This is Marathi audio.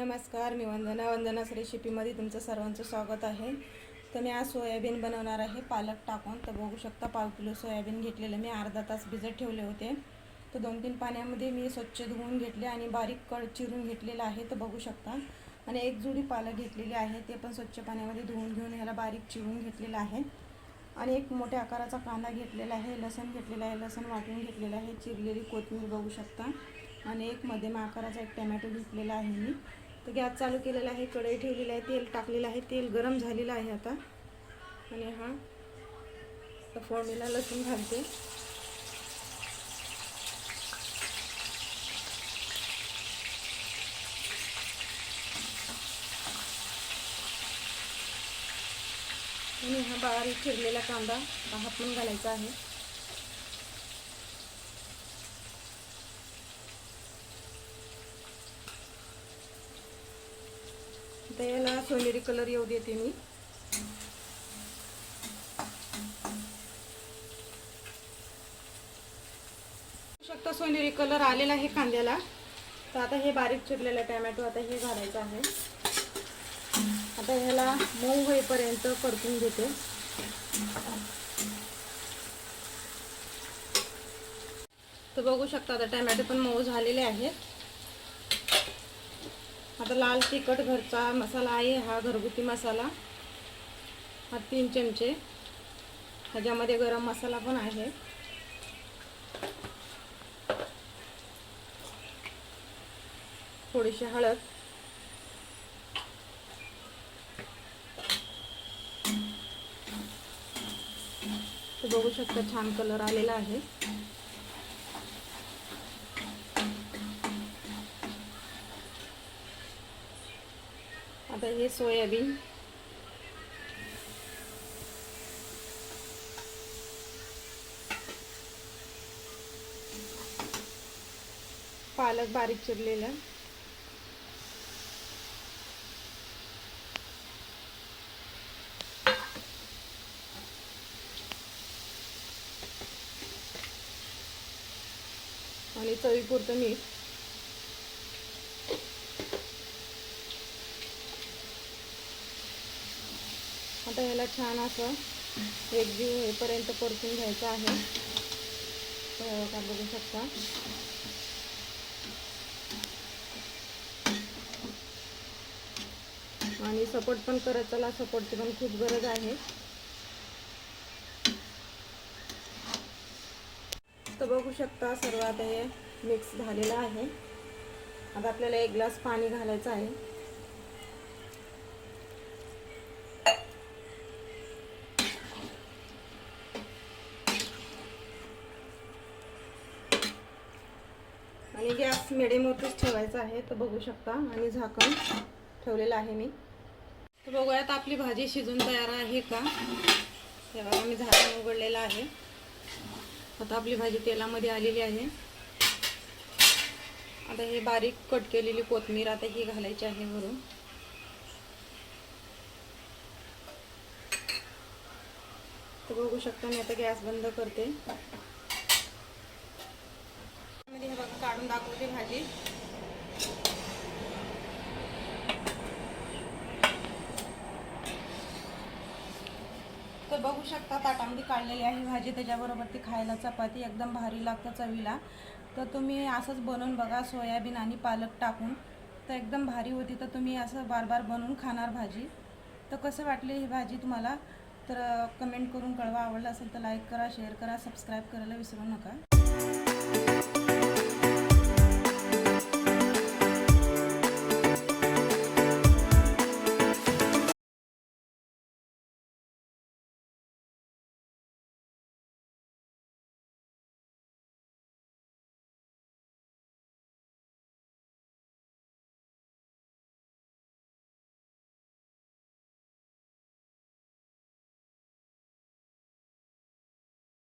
नमस्कार, मी वंदनाच रेसिपीमध्ये तुमचं सर्वांचं स्वागत आहे। तर मी आज सोयाबीन बनवणार आहे पालक टाकून। तर बघू शकता 1/2 किलो सोयाबीन घेतलेलं मी अर्धा तास भिजत ठेवले होते। तर 2-3 पाण्यामध्ये मी स्वच्छ धुवून घेतले आणि बारीक कट चिरून घेतलेला आहे। तर बघू शकता आणि एक जुडी पालक घेतलेली आहे, ते पण स्वच्छ पाण्यामध्ये धुवून घेऊन याला बारीक चिरून घेतलेला आहे। आणि एक मोठ्या आकाराचा कांदा घेतलेला आहे, लसूण घेतलेला आहे, लसूण वाटून घेतलेला आहे, चिरलेली कोथिंबीर बघू शकता आणि एक मध्यम आकाराचा एक टोमॅटो घेतलेला आहे मी। तर गॅस चालू केलेला आहे, कढई ठेवलेली आहे, तेल टाकलेलं आहे, तेल गरम झालेलं आहे आता। आणि हा फोडणीला लसूण घालते। आणि हा बारीक चिरलेला कांदा हापून घालायचा आहे। तर याला सोनेरी कलर येऊ देते मी। शकता सोनेरी कलर आलेला आहे कांद्याला। तर आता हे बारीक चिरलेला टोमॅटो आता हे घालायचं आहे। आता ह्याला मऊ होईपर्यंत परतून घेते। तर बघू शकता आता टोमॅटो पण मऊ झालेले आहेत। आता लाल तिखट घरचा मसाला आहे, हा घरगुती मसाला, हा 3 चमचे। ह्याच्यामध्ये गरम मसाला पण आहे। थोडीशी हळद, तर बघू शकता छान कलर आलेला आहे। आता हे सोयाबीन पालक बारीक चिरलेला, आणि चवीपुरतं मीठ। आता ह्याला छान असं एकजीव होईपर्यंत परतून घ्यायचं आहे। तर बघू शकता आणि सपोर्ट पण करत चला, सपोर्टची पण खूप गरज आहे। तर बघू शकता सर्व आता हे मिक्स झालेलं आहे। आता आपल्याला 1 ग्लास पाणी घालायचं आहे। आणि गॅस मिडियमवरतीच ठेवायचा आहे। तर बघू शकता आणि झाकण ठेवलेलं आहे मी। तर बघूयात आपली भाजी शिजून तयार आहे का। तेव्हा मी झाकण उघडलेलं आहे। आता आपली भाजी तेलामध्ये आलेली आहे। आता हे बारीक कट केलेली कोथिंबीर आता ही घालायची आहे वरून। तर बघू शकता मी आता गॅस बंद करते। हे बघा काढून दाखवते भाजी। तर बघू शकता ताटामध्ये काढलेली आहे भाजी, त्याच्याबरोबर ती खायला चपाती एकदम भारी लागतं चवीला। तर तुम्ही असंच बनवून बघा सोयाबीन आणि पालक टाकून, तर एकदम भारी होती। तर तुम्ही असं बार बार बनवून खाणार भाजी। तर कसं वाटली ही भाजी तुम्हाला, तर कमेंट करून कळवा। आवडलं असेल तर लाईक करा, शेअर करा, सबस्क्राईब करायला विसरू नका।